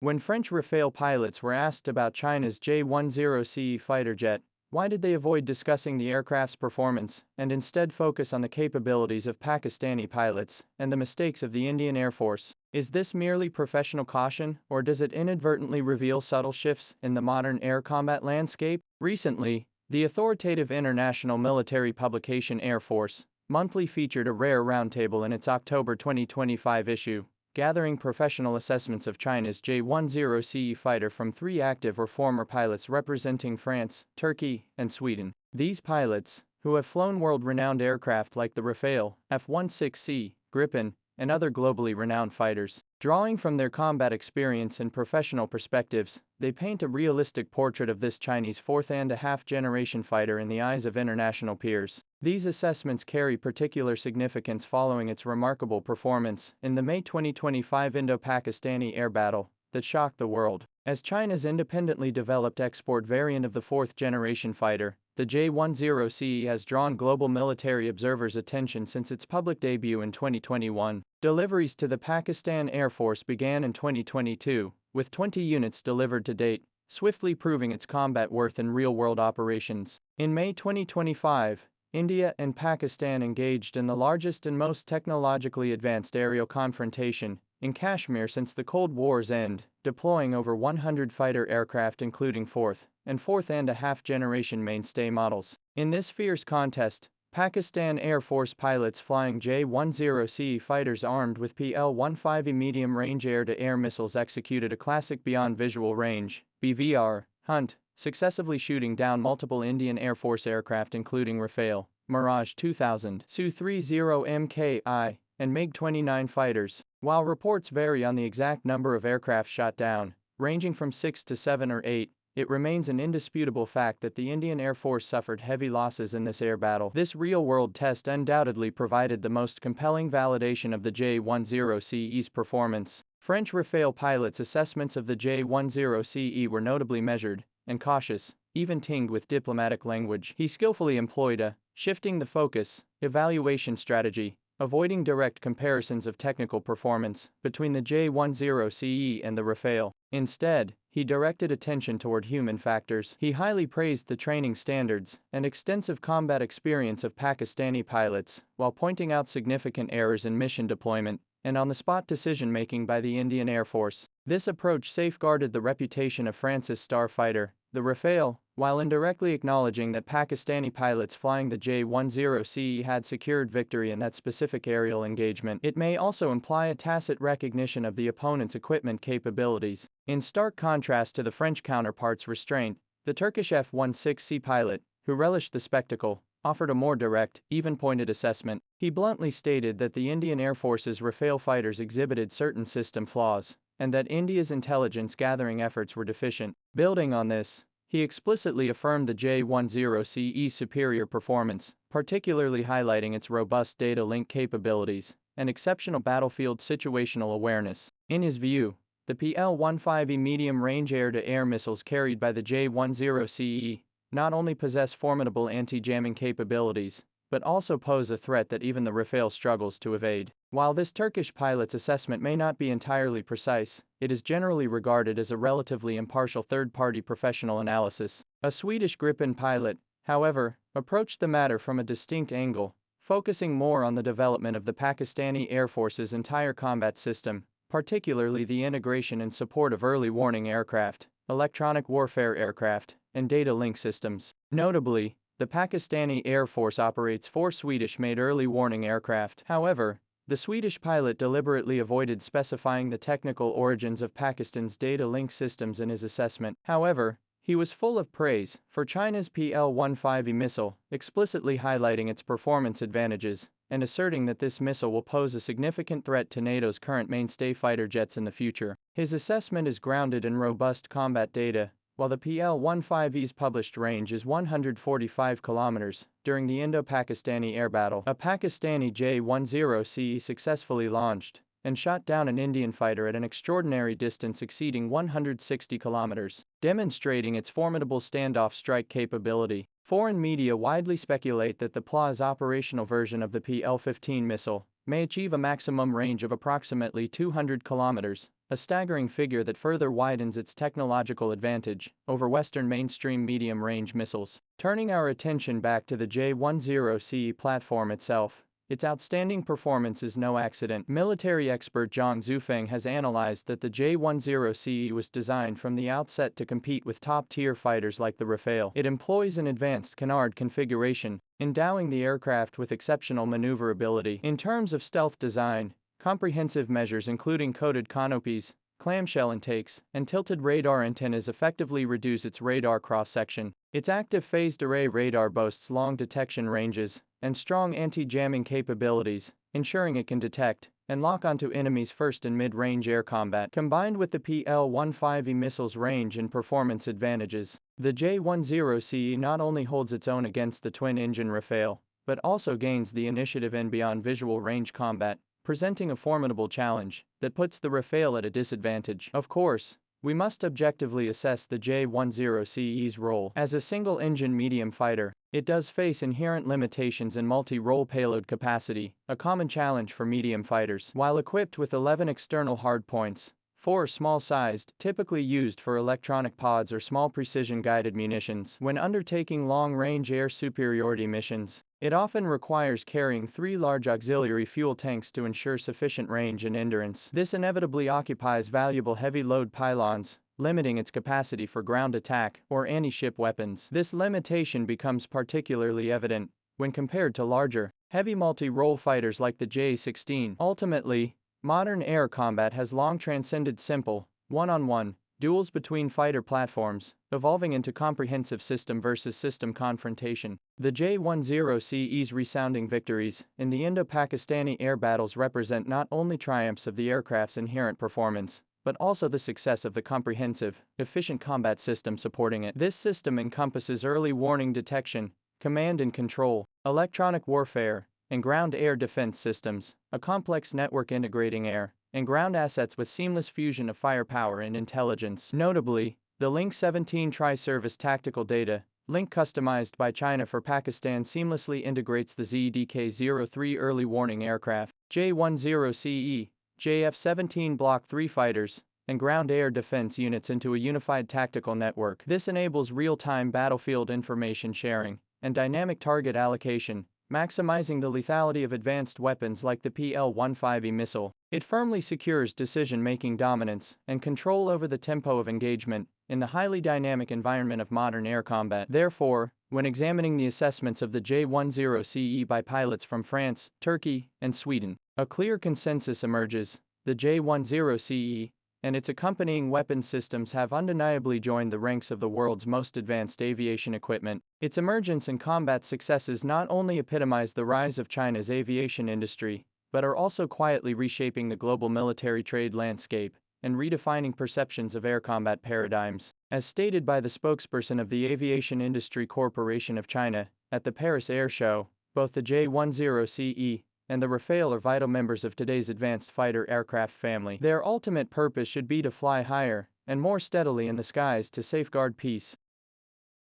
When French Rafale pilots were asked about China's J-10CE fighter jet, why did they avoid discussing the aircraft's performance and instead focus on the capabilities of Pakistani pilots and the mistakes of the Indian Air Force? Is this merely professional caution, or does it inadvertently reveal subtle shifts in the modern air combat landscape? Recently, the authoritative international military publication Air Force Monthly featured a rare roundtable in its October 2025 issue, gathering professional assessments of China's J-10CE fighter from 3 active or former pilots representing France, Turkey, and Sweden. These pilots, who have flown world-renowned aircraft like the Rafale, F-16C, Gripen, and other globally renowned fighters, drawing from their combat experience and professional perspectives, they paint a realistic portrait of this Chinese fourth-and-a-half-generation fighter in the eyes of international peers. These assessments carry particular significance following its remarkable performance in the May 2025 Indo-Pakistani air battle that shocked the world. As China's independently developed export variant of the fourth-generation fighter, the J-10CE has drawn global military observers' attention since its public debut in 2021. Deliveries to the Pakistan Air Force began in 2022, with 20 units delivered to date, swiftly proving its combat worth in real-world operations. In May 2025, India and Pakistan engaged in the largest and most technologically advanced aerial confrontation in Kashmir since the Cold War's end, deploying over 100 fighter aircraft including fourth-and-a-half-generation mainstay models. In this fierce contest, Pakistan Air Force pilots flying J-10CE fighters armed with PL-15E medium-range air-to-air missiles executed a classic beyond visual range (BVR) hunt, successively shooting down multiple Indian Air Force aircraft including Rafale, Mirage 2000, Su-30MKI, and MiG-29 fighters. While reports vary on the exact number of aircraft shot down, ranging from 6 to 7 or 8, it remains an indisputable fact that the Indian Air Force suffered heavy losses in this air battle. This real-world test undoubtedly provided the most compelling validation of the J-10CE's performance. French Rafale pilots' assessments of the J-10CE were notably measured and cautious, even tinged with diplomatic language. He skillfully employed a shifting the focus evaluation strategy, avoiding direct comparisons of technical performance between the J-10CE and the Rafale. Instead, he directed attention toward human factors. He highly praised the training standards and extensive combat experience of Pakistani pilots, while pointing out significant errors in mission deployment and on-the-spot decision-making by the Indian Air Force. This approach safeguarded the reputation of France's star fighter, the Rafale, while indirectly acknowledging that Pakistani pilots flying the J-10CE had secured victory in that specific aerial engagement. It may also imply a tacit recognition of the opponent's equipment capabilities. In stark contrast to the French counterpart's restraint, the Turkish F-16C pilot, who relished the spectacle, offered a more direct, even-pointed assessment. He bluntly stated that the Indian Air Force's Rafale fighters exhibited certain system flaws, and that India's intelligence-gathering efforts were deficient. Building on this, he explicitly affirmed the J-10CE's superior performance, particularly highlighting its robust data link capabilities and exceptional battlefield situational awareness. In his view, the PL-15E medium-range air-to-air missiles carried by the J-10CE not only possess formidable anti-jamming capabilities, but also pose a threat that even the Rafale struggles to evade. While this Turkish pilot's assessment may not be entirely precise, it is generally regarded as a relatively impartial third-party professional analysis. A Swedish Gripen pilot, however, approached the matter from a distinct angle, focusing more on the development of the Pakistani Air Force's entire combat system, particularly the integration and support of early warning aircraft, electronic warfare aircraft, and data link systems. Notably, the Pakistani Air Force operates 4 Swedish-made early warning aircraft. However, the Swedish pilot deliberately avoided specifying the technical origins of Pakistan's data link systems in his assessment. However, he was full of praise for China's PL-15E missile, explicitly highlighting its performance advantages and asserting that this missile will pose a significant threat to NATO's current mainstay fighter jets in the future. His assessment is grounded in robust combat data. While the PL-15E's published range is 145 kilometers, during the Indo-Pakistani air battle, a Pakistani J-10CE successfully launched and shot down an Indian fighter at an extraordinary distance exceeding 160 kilometers, demonstrating its formidable standoff strike capability. Foreign media widely speculate that the PLA's operational version of the PL-15 missile may achieve a maximum range of approximately 200 kilometers, a staggering figure that further widens its technological advantage over Western mainstream medium-range missiles. Turning our attention back to the J-10CE platform itself, its outstanding performance is no accident. Military expert Zhang Zufeng has analyzed that the J-10CE was designed from the outset to compete with top-tier fighters like the Rafale. It employs an advanced canard configuration, endowing the aircraft with exceptional maneuverability. In terms of stealth design, comprehensive measures including coated canopies, clamshell intakes, and tilted radar antennas effectively reduce its radar cross-section. Its active phased array radar boasts long detection ranges and strong anti-jamming capabilities, ensuring it can detect and lock onto enemies first in mid-range air combat. Combined with the PL-15E missile's range and performance advantages, the J-10CE not only holds its own against the twin-engine Rafale, but also gains the initiative in beyond visual range combat, presenting a formidable challenge that puts the Rafale at a disadvantage. Of course, we must objectively assess the J-10CE's role. As a single-engine medium fighter, it does face inherent limitations in multi-role payload capacity, a common challenge for medium fighters. While equipped with 11 external hardpoints, 4 small-sized, typically used for electronic pods or small precision-guided munitions. When undertaking long-range air superiority missions, it often requires carrying 3 large auxiliary fuel tanks to ensure sufficient range and endurance. This inevitably occupies valuable heavy-load pylons, limiting its capacity for ground attack or anti-ship weapons. This limitation becomes particularly evident when compared to larger, heavy multi-role fighters like the J-16. Ultimately, modern air combat has long transcended simple, one-on-one duels between fighter platforms, evolving into comprehensive system versus system confrontation. The J-10CE's resounding victories in the Indo-Pakistani air battles represent not only triumphs of the aircraft's inherent performance, but also the success of the comprehensive, efficient combat system supporting it. This system encompasses early warning detection, command and control, electronic warfare, and ground-air defense systems, a complex network integrating air and ground assets with seamless fusion of firepower and intelligence. Notably, the Link 17 Tri-Service Tactical Data Link customized by China for Pakistan seamlessly integrates the ZDK-03 early warning aircraft, J-10CE, JF-17 Block 3 fighters, and ground air defense units into a unified tactical network. This enables real-time battlefield information sharing and dynamic target allocation, maximizing the lethality of advanced weapons like the PL-15E missile. It firmly secures decision-making dominance and control over the tempo of engagement in the highly dynamic environment of modern air combat. Therefore, when examining the assessments of the J-10CE by pilots from France, Turkey, and Sweden, a clear consensus emerges: the J-10CE and its accompanying weapon systems have undeniably joined the ranks of the world's most advanced aviation equipment. Its emergence and combat successes not only epitomize the rise of China's aviation industry, but are also quietly reshaping the global military trade landscape and redefining perceptions of air combat paradigms. As stated by the spokesperson of the Aviation Industry Corporation of China at the Paris Air Show, both the J-10CE and the Rafale are vital members of today's advanced fighter aircraft family. Their ultimate purpose should be to fly higher and more steadily in the skies to safeguard peace,